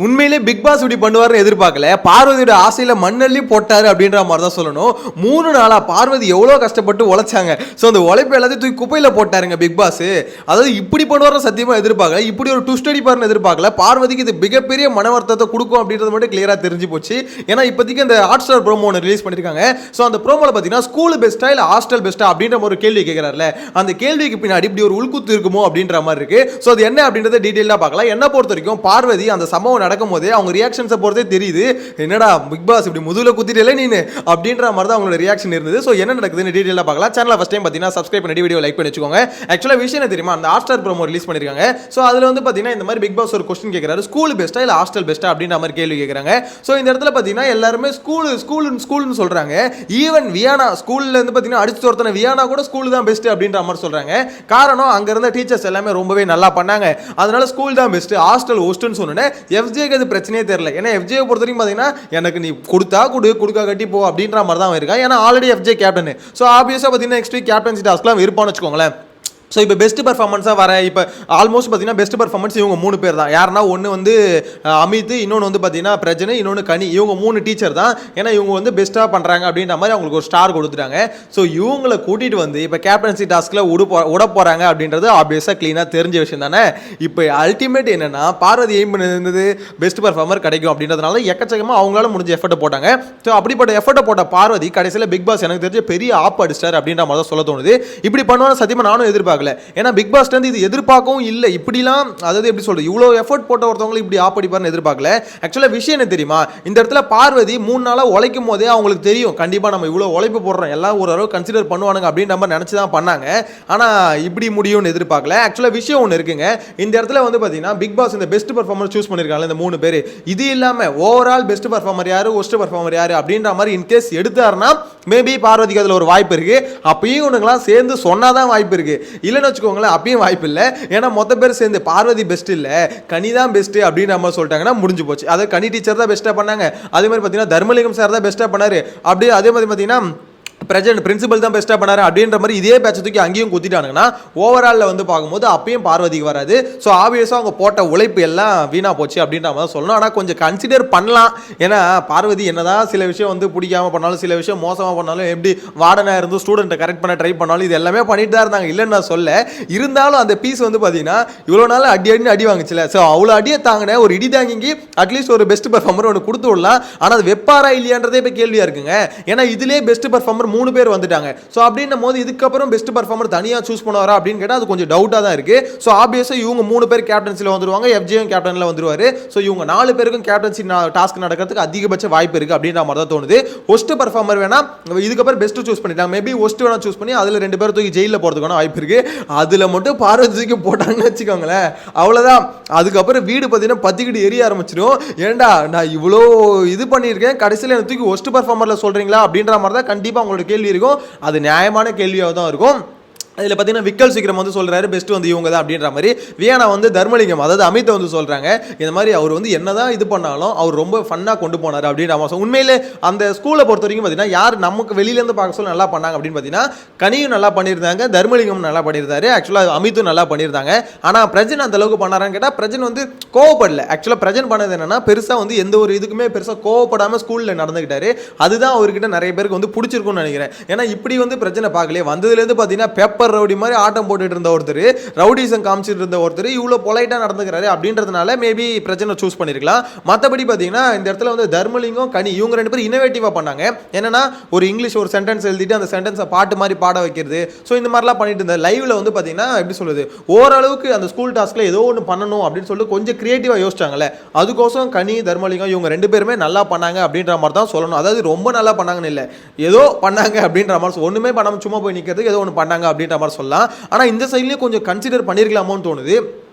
உண்மையிலே big pass இப்படி பண்ணுவார்னு எதிர்பார்க்கல. பார்வதியோட ஆசையில மண்ணள்ளி போட்டாரு அப்படின்ற மாதிரி தான் சொல்லணும். 3 நாளா பார்வதி எவ்வளோ கஷ்டப்பட்டு உழைச்சாங்க. ஸோ அந்த உழைப்பு எல்லாத்தையும் தூக்கி குப்பையில போட்டாருங்க பிக் பாஸ். அதாவது இப்படி பண்ணுவார்னு சத்தியமா எதிர்பார்க்கல. இப்படி ஒரு ட்விஸ்ட் அடிப்பார்னு எதிர்பார்க்கல. பார்வதிக்கு இது மிகப்பெரிய மன வருத்தத்தை கொடுக்கும் அப்படின்றது மட்டும் கிளியரா தெரிஞ்சு போச்சு. ஏன்னா இப்போதைக்கு அந்த ஹாட் ஸ்டார் ப்ரோமோ ஒன்று ரிலீஸ் பண்ணிருக்காங்க. ஸோ அந்த ப்ரோமோல பார்த்தீங்கன்னா ஸ்கூல் பெஸ்டா இல்லை ஹாஸ்டல் பெஸ்டா அப்படின்ற ஒரு கேள்வி கேட்கிறாருல, அந்த கேள்விக்கு பின்னாடி இப்படி ஒரு உள்குத்து இருக்குமோ அப்படின்ற மாதிரி இருக்கு. ஸோ அது என்ன அப்படின்றத டீட்டெயிலாக பார்க்கலாம். என்ன பொறுத்த வரைக்கும் பார்வதி அந்த சம்பவம் நடக்கும் போதே அவங்க ரியாக்ஷன்ஸை பொறுத்தே தெரியுது, என்னடா பிக் பாஸ் இப்படி முதுகுல குத்திட்டே நீ அப்படின்ற மாதிரி தான் அவங்களோட ரியாக்ஷன் இருந்தது. ஸோ என்ன நடக்குதுன்னு டீட்டெயிலாக பார்க்கலாம். சேனலை ஃபர்ஸ்ட் டைம் பார்த்தீங்கன்னா சப்ஸ்கிரைப் பண்ணி வீடியோ லைக் பண்ணி வச்சுக்கோங்க. ஆக்சுவலாக விஷயம் என்ன தெரியுமா, அந்த ஹாட் ஸ்டார் ப்ரோமோ ரிலீஸ் பண்ணிருக்காங்க. ஸோ அதில் வந்து பார்த்தீங்கன்னா இந்த மாதிரி பிக் பாஸ் ஒரு கொஸ்டின் கேட்குறாரு, ஸ்கூல் பெஸ்ட்டா இல்லை ஹாஸ்டல் பெஸ்ட்டா அப்படின்ற மாதிரி கேள்வி கேட்குறாங்க. ஸோ இந்த இடத்துல பார்த்தீங்கன்னா எல்லாருமே ஸ்கூல்னு சொல்றாங்க. ஈவன் வியானா ஸ்கூல்ல இருந்து பார்த்தீங்கன்னா அடிச்சு துரத்தின வியானா கூட ஸ்கூல் தான் பெஸ்ட் அப்படின்ற மாதிரி சொல்றாங்க. காரணம் அங்க இருந்த டீச்சர்ஸ் எல்லாமே ரொம்பவே நல்லா பண்ணாங்க, அதனால ஸ்கூல் தான் பெஸ்ட், ஹாஸ்டல் ஹோஸ்ட்னு சொன்னேன். எஃப்ஜேக்கு அது பிரச்சனையே தெரியல. ஏன்னா எஃப்ஜே பொறுத்த வரைக்கும் பார்த்தீங்கன்னா எனக்கு நீ கொடுத்தா கொடுக்க கட்டி போ அப்படின்ற மாதிரி தான் இருக்கா. ஏன்னா ஆல்ரெடி எஃப்ஜே கேப்டன். ஸோ ஆப்வியஸாக பார்த்தீங்கன்னா நெக்ஸ்ட் வீக் கேப்டன்சி டாஸ்க்லாம் இருப்பான்னு வச்சுக்கோங்களேன். ஸோ இப்போ பெஸ்ட் பர்ஃபார்மன்ஸாக வர இப்போ ஆல்மோஸ்ட் பார்த்தீங்கன்னா பெஸ்ட் பர்ஃபார்மன்ஸ் இவங்க 3 பேர் தான். யாருன்னா ஒன்று வந்து அமித், இன்னொன்று வந்து பார்த்தீங்கன்னா பிரஜனை, இன்னொன்று கனி. இவங்க 3 டீச்சர் தான். ஏன்னா இவங்க வந்து பெஸ்ட்டாக பண்ணுறாங்க அப்படின்ற மாதிரி அவங்களுக்கு ஒரு ஸ்டார் கொடுத்துட்டாங்க. ஸோ இவங்களை கூட்டிகிட்டு வந்து இப்போ கேப்டன்சி டாஸ்கில் விட போகிறாங்க அப்படின்றது ஆப்வியஸாக க்ளீனாக தெரிஞ்ச விஷயம் தானே. இப்போ அல்டிமேட் என்னென்னா பார்வதி எய்ம் பண்ணிருந்தது பெஸ்ட் பர்ஃபார்மர் கிடைக்கும் அப்படின்றதுனால எக்கச்சக்கமாக அவங்களால முடிஞ்ச எஃபர்ட்டை போட்டாங்க. ஸோ அப்படிப்பட்ட எஃபர்ட்டை போட்ட பார்வதி கடைசியில் பிக் பாஸ் எனக்கு தெரிஞ்ச பெரிய ஆப் அடிச்சார் அப்படின்ற மாதிரி தான் சொல்ல தோணுது. இப்படி பண்ணுவான்னு சத்தியமாக நானும் எதிர்பார்க்கல. ஏன்னா பிக் பாஸ்ல இருந்து இது எதிர்பார்க்கவும் இல்லை. இப்படிலாம் அதாவது எப்படி சொல்றது, இவ்வளோ எஃபர்ட் போட்ட ஒருத்தவங்களுக்கு இப்படி ஆப்படிப்பார்னு எதிர்பார்க்கல. ஆக்சுவலாக விஷயம் என்ன தெரியுமா, இந்த இடத்துல பார்வதி 3 நாளா உழைக்கும் போதே அவங்களுக்கு தெரியும் கண்டிப்பாக நம்ம இவ்வளோ உழைப்பு போடுறோம், எல்லாம் ஒரு அளவு கன்சிடர் பண்ணுவானுங்க அப்படின்னு நம்ம நினச்சி தான் பண்ணாங்க. ஆனால் இப்படி முடியும்னு எதிர்பார்க்கல. ஆக்சுவலாக விஷயம் ஒன்று இருக்குங்க. இந்த இடத்துல வந்து பார்த்தீங்கன்னா பிக் பாஸ் இந்த பெஸ்ட் பர்ஃபார்மர் சூஸ் பண்ணியிருக்காங்க இந்த 3 பேர். இது இல்லாமல் ஓவரால் பெஸ்ட் பர்ஃபார்மர் யாரு, ஒஸ்ட் பர்ஃபார்மர் யாரு அப்படின்ற மாதிரி இன்கேஸ் எடுத்தாருன்னா மேபி பார்வதிக்கு அதில் ஒரு வாய்ப்பு இருக்கு. அப்பயும் இவனுங்களாம் சேர்ந்து சொன்னாதான் வாய்ப்பு இருக்கு. இல்லைன்னு வச்சுக்கோங்களேன் அப்பயும் வாய்ப்பு இல்லை. ஏன்னா மொத்த பேர் சேர்ந்து பார்வதி பெஸ்ட் இல்லை கனி தான் பெஸ்ட் அப்படின்னு நம்ம சொல்லிட்டாங்கன்னா முடிஞ்சு போச்சு. அதாவது கனி டீச்சர் தான் பெஸ்ட்டாக பண்ணாங்க. அதே மாதிரி பார்த்தீங்கன்னா தர்மலிங்கம் சார் தான் பெஸ்ட்டாக பண்ணாரு. அப்படியே அதே மாதிரி பார்த்தீங்கன்னா பிரசிடென்ட் பிரின்சிபல் தான் பெஸ்ட்டாக பண்ணாரு அப்படின்ற மாதிரி இதே பேட்சை தூக்கி அங்கேயும் குத்திட்டானுங்கன்னா ஓவராலில் வந்து பார்க்கும்போது அப்பயும் பார்வதிக்கு வராது. ஸோ ஆப்வியஸாக அவங்க போட்ட உழைப்பு எல்லாம் வீணாக போச்சு அப்படின்ற மாதிரி சொல்லணும். ஆனால் கொஞ்சம் கன்சிடர் பண்ணலாம். ஏன்னா பார்வதி என்னதான் சில விஷயம் வந்து பிடிக்காமல் பண்ணாலும், சில விஷயம் மோசமாக பண்ணாலும், எப்படி வார்டனாக இருந்து ஸ்டூடெண்ட்டை கரெக்ட் பண்ண ட்ரை பண்ணாலும் இது எல்லாமே பண்ணிட்டு தான் இருந்தாங்க, இல்லைன்னு நான் சொல்ல. இருந்தாலும் அந்த பீஸ் வந்து பார்த்தீங்கன்னா இவ்வளோ நாள் அடி வாங்குச்சுல. ஸோ அவ்வளோ அடியை தாங்கின ஒரு இடி தாங்கிக்கு அட்லீஸ்ட் ஒரு பெஸ்ட் பர்ஃபார்மர் ஒன்று கொடுத்து விடலாம். ஆனால் அது வெப்பாரா இல்லையான்றதே இப்போ கேள்வியாக இருக்குங்க. ஏன்னா இதுலேயே பெஸ்ட் பர்ஃபார்மர் 3 பேர் வந்துட்டாங்க. ஸோ அப்படின்னும் போது இதுக்கப்புறம் பெஸ்ட் பர்ஃபார்மர் தனியாக சூஸ் பண்ணுவாரா அப்படின்னு கேட்டால் அது கொஞ்சம் டவுட்டாக தான் இருக்கு. ஸோ ஆப்வியஸாக இவங்க 3 பேர் கேப்டன்சியில் வந்துருவாங்க, எஃப்ஜேயும் கேப்டனில் வந்துருவாரு. ஸோ இவங்க 4 பேருக்கும் கேப்டன்சி டாஸ்க் நடக்கிறதுக்கு அதிகபட்ச வாய்ப்பு இருக்கு அப்படின்ற மாதிரி தான் தோணுது. ஒஸ்ட் பர்ஃபார்மர் வேணா இதுக்கப்புறம் பெஸ்ட் சூஸ் பண்ணிட்டாங்க. மேபி ஒஸ்ட் வேணா சூஸ் பண்ணி அதில் 2 பேர் தூக்கி ஜெயிலில் போகிறதுக்கான வாய்ப்பு இருக்கு. அதில் மட்டும் பார்வதிக்கு போட்டாங்கன்னு வச்சுக்கோங்களேன், அவ்வளோதான். அதுக்கப்புறம் வீடு பார்த்தீங்கன்னா பத்திக்கிட்டு எரிய ஆரம்பிச்சிடும். ஏண்டா நான் இவ்வளோ இது பண்ணியிருக்கேன், கடைசியில் எனக்கு தூக்கி ஒஸ்ட் பர்ஃபார்மரில் சொல்கிறீங்களா அப்படின்ற மாதிரி தான் கண்டிப்பாக உங்களோட கேள்வி இருக்கும். அது நியாயமான கேள்வியாக தான் இருக்கும். அதில் பார்த்தீங்கன்னா விக்கல் சீக்கிரம் வந்து சொல்கிறாரு பெஸ்ட் வந்து இவங்க தான் அப்படின்ற மாதிரி. வியானா வந்து தர்மலிங்கம் அதாவது அமித்தை வந்து சொல்கிறாங்க இந்த மாதிரி அவர் வந்து என்னதான் இது பண்ணாலும் அவர் ரொம்ப ஃபன்னாக கொண்டு போனார் அப்படின்ற மாதிரி. உண்மையிலே அந்த ஸ்கூலை பொறுத்த வரைக்கும் பார்த்தீங்கன்னா யார் நமக்கு வெளியிலேருந்து பார்க்க சொல்ல நல்லா பண்ணாங்க அப்படின்னு பார்த்தீங்கன்னா கனியும் நல்லா பண்ணியிருந்தாங்க, தர்மலிங்கம் நல்லா பண்ணியிருந்தாரு, ஆக்சுவலாக அமித்தும் நல்லா பண்ணியிருந்தாங்க. ஆனால் பிரஜன் அந்த அளவுக்கு பண்ணாரான்னு கேட்டால் பிரஜன் வந்து கோவப்படல. ஆக்சுவலாக பிரஜன் பண்ணது என்னன்னா பெருசாக வந்து எந்த ஒரு இதுக்குமே பெருசாக கோவப்படாமல் ஸ்கூலில் நடந்துக்கிட்டாரு. அதுதான் அவர்கிட்ட நிறைய பேருக்கு வந்து பிடிச்சிருக்கும்னு நினைக்கிறேன். ஏன்னா இப்படி வந்து பிரச்சனை பார்க்கலையே, வந்ததுலேருந்து பார்த்தீங்கன்னா பேப்பர் ரவுடி மாதிரி ஆட்டம் போட்டுட்டு இருந்த ஒருத்தர், ரவுடிசம் காமிச்சிட்டு இருந்த ஒருத்தர் இவ்வளோ பொலைட்டா நடந்துக்கிறாரு அப்படின்றதுனால மேபி பிரச்சனை சூஸ் பண்ணிருக்கலாம். மற்றபடி பார்த்தீங்கன்னா இந்த இடத்துல வந்து தர்மலிங்கம் கனி இவங்க 2 பேரும் இன்னோவேட்டிவாக பண்ணாங்க. என்னன்னா ஒரு இங்கிலீஷ் ஒரு சென்டென்ஸ் எழுதிட்டு அந்த சென்டென்ஸை பாட்டு மாதிரி பாட வைக்கிறது. ஸோ இந்த மாதிரிலாம் பண்ணிட்டு இருந்த லைவ்ல வந்து பார்த்தீங்கன்னா எப்படி சொல்லுது, ஓரளவுக்கு அந்த ஸ்கூல் டாஸ்க்ல ஏதோ ஒன்று பண்ணணும் அப்படின்னு சொல்லிட்டு கொஞ்சம் கிரியேட்டிவாக யோசிச்சாங்கல்ல, அதுக்கோசம் கனி தர்மலிங்கம் இவங்க 2 பேருமே நல்லா பண்ணாங்க அப்படின்ற மாதிரி தான் சொல்லணும். அதாவது ரொம்ப நல்லா பண்ணாங்கன்னு இல்லை, ஏதோ பண்ணாங்க அப்படின்ற மாதிரி, ஒன்றுமே பண்ணாமல் சும்மா போய் நிற்கிறதுக்கு ஏதோ ஒன்று பண்ணாங்க அப்படின்ற மாதிரி சொல்லலாம். ஆனால் இந்த சைட்லேயும் கொஞ்சம் கன்சிடர் பண்ணியிருக்கலாமோன்னு தோணுது.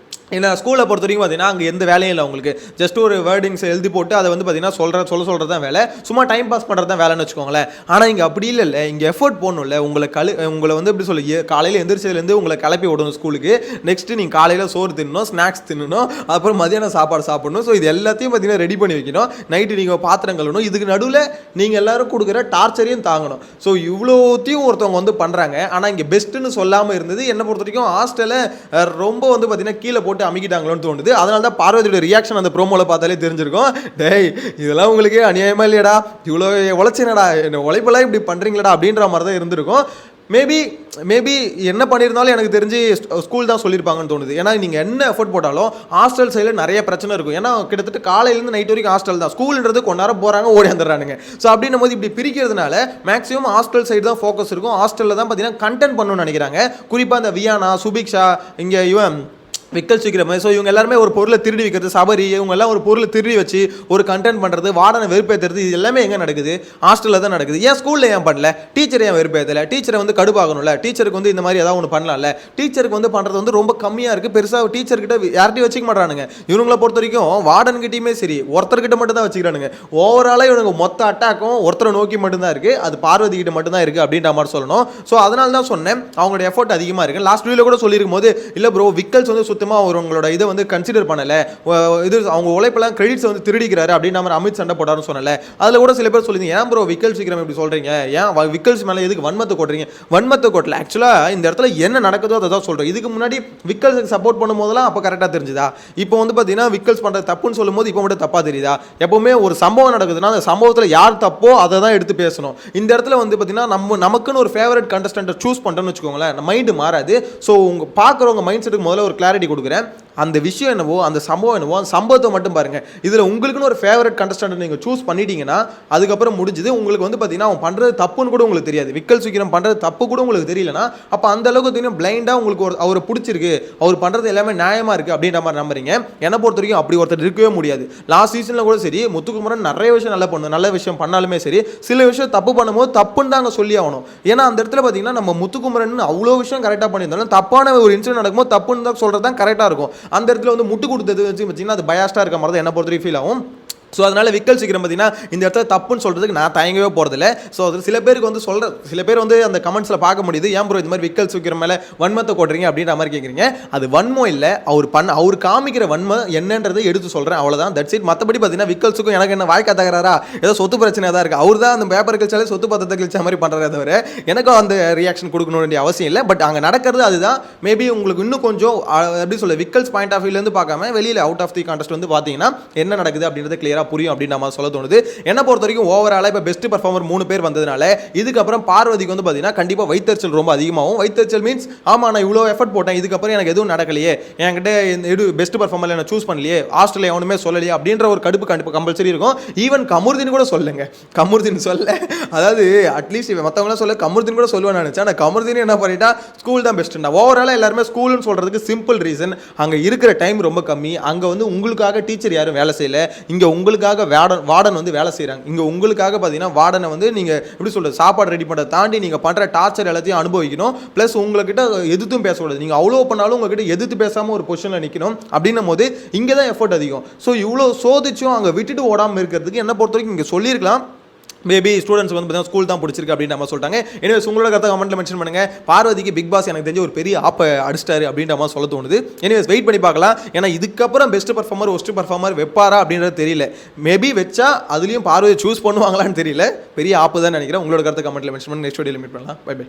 ஏன்னா ஸ்கூலை பொறுத்த வரைக்கும் பார்த்தீங்கன்னா அங்கே எந்த வேலையும் இல்லை, உங்களுக்கு ஜஸ்ட் ஒரு வேர்டிங்ஸ் எழுதி போட்டு அதை வந்து பார்த்தீங்கன்னா சொல்கிறது தான் வேலை, சும்மா டைம் பாஸ் பண்ணுறது தான் வேலைன்னு வச்சுக்கோங்களேன். ஆனால் இங்கே அப்படி இல்லை, இங்கே எஃபோர்ட் போடணும்ல. உங்களை வந்து எப்படி சொல்லி காலையில் எந்திரிச்சதுலேருந்து உங்களை கிளப்பி விடணும் ஸ்கூலுக்கு. நெக்ஸ்ட்டு நீங்கள் காலையில் சோறு தின்னணும், ஸ்நாக்ஸ் தின்னணும், அப்புறம் மதியானம் சாப்பாடு சாப்பிடணும். ஸோ இது எல்லாத்தையும் பார்த்தீங்கன்னா ரெடி பண்ணி வைக்கணும். நைட்டு நீங்கள் பாத்திரம் கழுவணும். இதுக்கு நடுவில் நீங்கள் எல்லாரும் கொடுக்குற டார்ச்சரையும் தாங்கணும். ஸோ இவ்வளோத்தையும் ஒருத்தவங்க வந்து பண்ணுறாங்க. ஆனால் இங்கே பெஸ்ட்டுன்னு சொல்லாமல் இருந்தது என்னை பொறுத்த வரைக்கும் ஹாஸ்டலில் ரொம்ப வந்து பார்த்தீங்கன்னா கீழே போட்டு மட்டும் அமைக்கிட்டாங்களோன்னு தோணுது. அதனால தான் பார்வதியோட ரியாக்ஷன் அந்த ப்ரோமோல பார்த்தாலே தெரிஞ்சிருக்கும். டேய் இதெல்லாம் உங்களுக்கு அநியாயமா இல்லையடா, இவ்வளோ உழைச்சேனடா, என்ன உழைப்பெல்லாம் இப்படி பண்ணுறீங்களடா அப்படின்ற மாதிரி தான் இருந்திருக்கும். மேபி என்ன பண்ணியிருந்தாலும் எனக்கு தெரிஞ்சு ஸ்கூல் தான் சொல்லியிருப்பாங்கன்னு தோணுது. ஏன்னா நீங்கள் என்ன எஃபர்ட் போட்டாலும் ஹாஸ்டல் சைடில் நிறைய பிரச்சனை இருக்கும். ஏன்னா கிட்டத்தட்ட காலையிலேருந்து நைட் வரைக்கும் ஹாஸ்டல் தான். ஸ்கூல்ன்றது கொஞ்ச நேரம் போகிறாங்க, ஓடி வந்துடுறானுங்க. ஸோ அப்படின்னும் போது இப்படி பிரிக்கிறதுனால மேக்ஸிமம் ஹாஸ்டல் சைடு தான் ஃபோக்கஸ் இருக்கும். ஹாஸ்டலில் தான் பார்த்தீங்கன்னா கண்டென்ட் பண்ணணும்னு நினைக்கிறாங்க. குறிப்பாக இந்த வியானா, சுபிக்ஷா, இங்கே இவன் விக்கல் சீக்கிரமே. ஸோ இவங்க எல்லாருமே ஒரு பொருளை திருடி வைக்கிறது, சபரி இவங்க எல்லாம் ஒரு பொருளை திருடி வச்சு ஒரு கண்டென்ட் பண்ணுறது, வார்டனை வெறுப்பேற்றுறது, இது எல்லாமே எங்கே நடக்குது? ஹாஸ்டலில் தான் நடக்குது. ஏன் ஸ்கூலில் ஏன் பண்ணல? டீச்சரை ஏன் வெறுப்பேற்றலை? டீச்சரை வந்து கடுப்பாகணும்ல, டீச்சருக்கு வந்து இந்த மாதிரி ஏதாவது ஒன்று பண்ணலாம்ல. டீச்சருக்கு வந்து பண்ணுறது வந்து ரொம்ப கம்மியாக இருக்குது. பெருசாக டீச்சர்கிட்ட யார்ட்டையும் வச்சுக்க மாட்டானுங்க. இவங்களை பொறுத்த வரைக்கும் வார்டன்கிட்டையுமே சரி ஒருத்தர்கிட்ட மட்டும் தான் வச்சுக்கிறானுங்க. ஓவராலாக இவனுக்கு மொத்த அட்டாக்கும் ஒருத்தரை நோக்கி மட்டும்தான் இருக்குது. அது பார்வதி கிட்ட மட்டும்தான் இருக்குது அப்படின்ற மாதிரி சொல்லணும். ஸோ அதனால தான் சொன்னேன் அவங்களோட எஃபோர்ட் அதிகமாக இருக்குது. லாஸ்ட் வீடியோவில் கூட சொல்லியிருக்கும் போது இல்லை ப்ரோ விக்கல்ஸ் வந்து சுத்தமாக அவங்களோட இதை வந்து கன்சிடர் பண்ணல, இது அவங்க உழைப்பெல்லாம் கிரெடிட்ஸ் வந்து திருடிக்கிறாரு அப்படின்னு நம்ம அமித் சண்டை போட்டாருன்னு சொன்னல. அதில் கூட சில பேர் சொல்லிங்க ஏன் ப்ரோ விக்கல் சீக்கிரம் இப்படி சொல்றீங்க, ஏன் விக்கல்ஸ் மேலே எதுக்கு வன்மத்தை கொட்டுறீங்க? வன்மத்தை கொட்டல, ஆக்சுவலாக இந்த இடத்துல என்ன நடக்குதோ அதை தான் சொல்கிறேன். இதுக்கு முன்னாடி விக்கல்ஸுக்கு சப்போர்ட் பண்ணும் போதெல்லாம் அப்போ கரெக்டாக தெரிஞ்சுதா? இப்போ வந்து பார்த்தீங்கன்னா விக்கல்ஸ் பண்ணுறது தப்புன்னு சொல்லும் போது இப்போ மட்டும் தப்பாக தெரியுதா? எப்பவுமே ஒரு சம்பவம் நடக்குதுன்னா அந்த சம்பவத்தில் யார் தப்போ அதை தான் எடுத்து பேசணும். இந்த இடத்துல வந்து பார்த்தீங்கன்னா நமக்குன்னு ஒரு ஃபேவரட் கண்டஸ்டன்ட்டை சூஸ் பண்ணுறோன்னு வச்சுக்கோங்களேன், மைண்டு மாறாது. ஸோ உங்கள் பார்க்குறவங்க மைண்ட் செட்டுக்கு முதல்ல ஒரு கிளாரிட்டி கொடுக்குறேன். அந்த விஷயம் என்னவோ, அந்த சம்பவம் என்னவோ, அந்த சம்பவத்தை மட்டும் பாருங்கள். இதில் உங்களுக்குன்னு ஒரு ஃபேவரட் கண்டஸ்டன்ட் நீங்கள் சூஸ் பண்ணிட்டீங்கன்னா அதுக்கப்புறம் முடிஞ்சது. உங்களுக்கு வந்து பார்த்தீங்கன்னா அவன் பண்ணுறது தப்புன்னு கூட உங்களுக்கு தெரியாது. விக்கல் சீக்கிரம் பண்ணுறது தப்பு கூட உங்களுக்கு தெரியலனா அப்போ அந்த அளவுக்கு பார்த்தீங்கன்னா பிளைண்டாக உங்களுக்கு அவரை பிடிச்சிருக்கு, அவர் பண்ணுறது எல்லாமே நியாயமாக இருக்குது அப்படின்ற மாதிரி நம்புறீங்க. என்னை பொறுத்த வரைக்கும் அப்படி ஒருத்தர் இருக்கவே முடியாது. லாஸ்ட் சீசனில் கூட சரி முத்துக்குமரன் நிறைய விஷயம் நல்ல விஷயம் பண்ணாலுமே சரி சில விஷயம் தப்பு பண்ணும்போது தப்புன்னு தான் அங்கே சொல்லி ஆகணும். ஏன்னா அந்த இடத்துல பார்த்தீங்கன்னா நம்ம முத்துக்குமரன் அவ்வளோ விஷயம் கரெக்டாக பண்ணியிருந்தாலும் தப்பான ஒரு இன்சிடென்ட் நடக்கும்போது தப்புன்னு தான் சொல்கிறது தான் கரெக்டாக இருக்கும். அந்த இடத்துல வந்து முட்டு கொடுத்தது வச்சு பார்த்தீங்கன்னா அது பயாஸ்டாக இருக்க மாதிரி தான் என்ன பொறுத்த வரைக்கும் ஃபீல் ஆகும். ஸோ அதனால் விக்கல் சீக்கிரம் பார்த்தீங்கன்னா இந்த இடத்துல தப்புன்னு சொல்கிறதுக்கு நான் தயங்கவே போகிறதில்ல. ஸோ அது சில பேருக்கு வந்து சில பேர் வந்து அந்த கமெண்ட்ஸில் பார்க்க முடியுது, ஏன் ப்ரோ இந்த மாதிரி விக்கல் சீக்கிரம் மேலே வன்மத்தை கொட்டுறீங்க அப்படின்ற மாதிரி கேட்குறீங்க. அது வன்மம் இல்லை, அவர் காமிக்கிற வன்மம் என்னன்றதை எடுத்து சொல்கிறேன், அவ்வளோதான், தட்ஸ் இட். மற்றபடி பார்த்தீங்கன்னா விக்கல்ஸுக்கும் எனக்கு என்ன வாய்க்கா தகராறா, ஏதோ சொத்து பிரச்சனை தான் இருக்குது. அவர் தான் அந்த பேப்பர் கழிச்சாலே சொத்து பத்திரத்தை கழிச்ச மாதிரி பண்ணுறதே தவிர எனக்கும் அந்த ரியாக்ஷன் கொடுக்கணும் வேண்டிய அவசியம் இல்லை. பட் அங்கே நடக்கிறது அதுதான். மேபி உங்களுக்கு இன்னும் கொஞ்சம் எப்படி சொல்ல விக்கல்ஸ் பாயிண்ட் ஆஃப் வியூலேருந்து பார்க்காம வெளியில் அவுட் ஆஃப் தி கான்டெஸ்ட் வந்து பார்த்தீங்கன்னா என்ன நடக்குது அப்படின்றது கிளியராக புரியும் அப்படின்னு நம்ம சொல்ல தோணுது. என்ன பொறுத்த வரைக்கும் ஓவராலா இப்ப பெஸ்ட் பெர்ஃபார்மர் 3 பேர் வந்ததுனால இதுக்கப்புறம் பார்வதிக்கு வந்து பாத்தீங்கன்னா கண்டிப்பா வைத்தறிச்சல் ரொம்ப அதிகமாகும். வைத்தறிச்சல் மீன்ஸ் ஆமா நான் இவ்வளோ எஃபர்ட் போட்டேன், இதுக்கப்புறம் எனக்கு எதுவும் நடக்கலையே, என்கிட்ட எது பெஸ்ட் பெர்ஃபார்மர் என்ன சூஸ் பண்ணலையே, ஆஸ்திரேலியா எவனுமே சொல்லலையே அப்படின்ற ஒரு கடுப்பு கண்டிப்பாக கம்பல்சரி இருக்கும். ஈவன் கமருதீன் கூட சொல்லுங்க, கமருதீன் சொல்ல, அதாவது அட்லீஸ்ட் மற்றவங்களாம் சொல்ல கமருதீன் கூட சொல்லுவேன் நினைச்சேன். ஆனால் கமருதீன் என்ன பண்ணிட்டா ஸ்கூல் தான் பெஸ்ட்டுண்டா. ஓவராலாக எல்லாருமே ஸ்கூல்னு சொல்றதுக்கு சிம்பிள் ரீசன், அங்கே இருக்கிற டைம் ரொம்ப கம்மி. அங்கே வந்து உங்களுக்காக டீச்சர் யாரும் வேலை செய்யல, இங்கே உங்களுக்காக வார்டன் வந்து வேலை செய்கிறாங்க. இங்கே உங்களுக்காக பார்த்தீங்கன்னா வார்டனை வந்து நீங்கள் எப்படி சொல்கிறது சாப்பாடு ரெடி பண்ணுறதை தாண்டி நீங்கள் பண்ணுற டார்ச்சர் எல்லாத்தையும் அனுபவிக்கணும். ப்ளஸ் உங்கள்கிட்ட எதிர்த்தும் பேசக்கூடாது. நீங்கள் அவ்வளோ பண்ணாலும் உங்ககிட்ட எதிர்த்து பேசாமல் ஒரு பொசிஷனில் நிற்கணும். அப்படின்னும் போது இங்கே தான் எஃபர்ட் அதிகம். ஸோ இவ்வளோ சோதிச்சும் அங்கே விட்டுட்டு ஓடாமல் இருக்கிறதுக்கு என்ன பொறுத்த வரைக்கும் இங்கே சொல்லியிருக்கலாம். மேபி ஸ்டூடெண்ட்ஸ் வந்து பார்த்தீங்கன்னா ஸ்கூல் தான் பிடிச்சிருக்கு அப்படின்னு நம்ம சொல்லிட்டாங்க. எனிவேஸ் உங்களோட கருத்தை கமெண்ட்ல மென்ஷன் பண்ணுங்க. பார்வதிக்கு பிக் பாஸ் எனக்கு தெரிஞ்ச ஒரு பெரிய ஆப்பை அடிச்சிட்டாரு அப்படின்ற மாதிரி சொல்ல தோணுது. எனிவேஸ் வெயிட் பண்ணி பார்க்கலாம். ஏன்னா இதுக்கப்புறம் பெஸ்ட் பர்ஃபார்மர் ஒஸ்ட் பர்ஃபார்மர் வைப்பாரா அப்படின்றது தெரியல. மேபி வச்சா அதுலேயும் பார்வதி சூஸ் பண்ணுவாங்களான்னு தெரியல. பெரிய ஆப்பு தான் நினைக்கிறேன். உங்களோட கருத்தை கமெண்ட்ல மென்ஷன் பண்ணி நெக்ஸ்ட் வீடியோவில் மீட் பண்ணலாம். Bye by.